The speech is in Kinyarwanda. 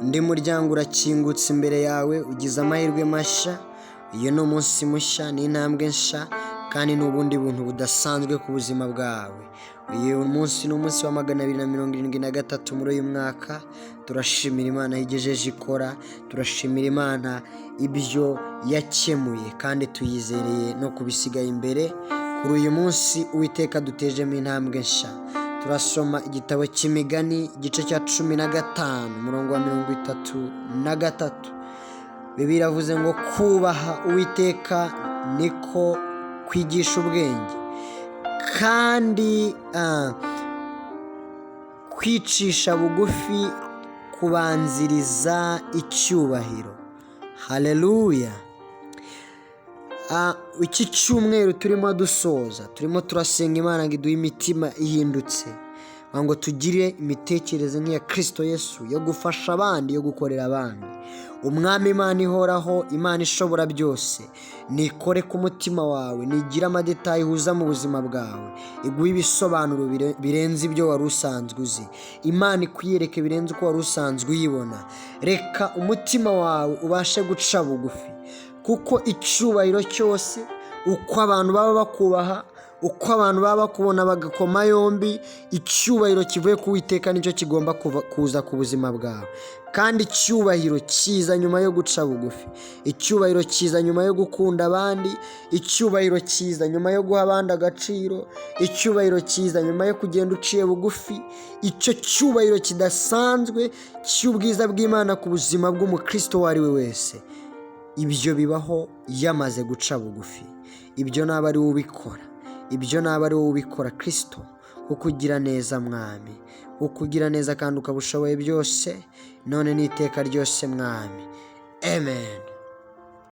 undi muryango urakingutse imbere yawe, ugize amahirwe mashya. Uyu ni umunsi mushya, ni intambwe nshya, kandi ni ubundi buntu budasanzwe ku buzima bwawe. Uyu munsi ni umunsi wa 273 muri uyu mwaka. Turashimira Imana yigejeje ikora, turashimira Imana ibyo yakemuye, kandi tuyizereye no kubisigaye imbere. Kuri uyu munsi Uwiteka dutejemo intambwe nshya. Turasoma igitabo cy'Imigani igice cya 15 umurongo wa 33. Bibiliya iravuze ngo kubaha Uwiteka niko kwigisha ubwenge, kandi kwicisha bugufi kubanziriza icyubahiro. Haleluya. Iki cyumweru turimo dusoza, turimo turasenga Imana ngo iduhe imitima ihindutse, ngo tugire imitekerereze nk'iya Kristo Yesu yo gufasha abandi, yo gukorera abandi. Umwami Imana ihoraho, Imana ishobora byose, nikore ku mutima wawe, nigira amadetayi ihuza mu buzima bwawe, iguhe ibisobanuro birenze ibyo wari usanzwe uzi. Imana ikwiyereke birenze uko wari usanzwe uyibona. Reka umutima wawe ubashe guca bugufi, kuko icyubahiro cyose, uko abantu baba bakubaha, uko abantu baba bakubona bagakoma yombi, icyubahiro kivuye ku Uwiteka nicyo kigomba kuza ku buzima bwawe. Kandi icyubahiro kiza nyuma yo guca bugufi, icyubahiro kiza nyuma yo gukunda abandi, icyubahiro kiza nyuma yo guha abandi agaciro, icyubahiro kiza nyuma yo kugenda uciye bugufi. Icyo cyubahiro kidasanzwe cy'ubwiza bw'Imana ku buzima bw'umukristo uwo ari we wese, ibyo bibaho yamaze guca bugufi. Ibyo naba ari wowe ubikora, ibyo naba ari wowe ubikora. Kristo ukugira neza Mwami, ukugira neza kandi ukaba ushoboye byose, none n'iteka ryose Mwami. Amen.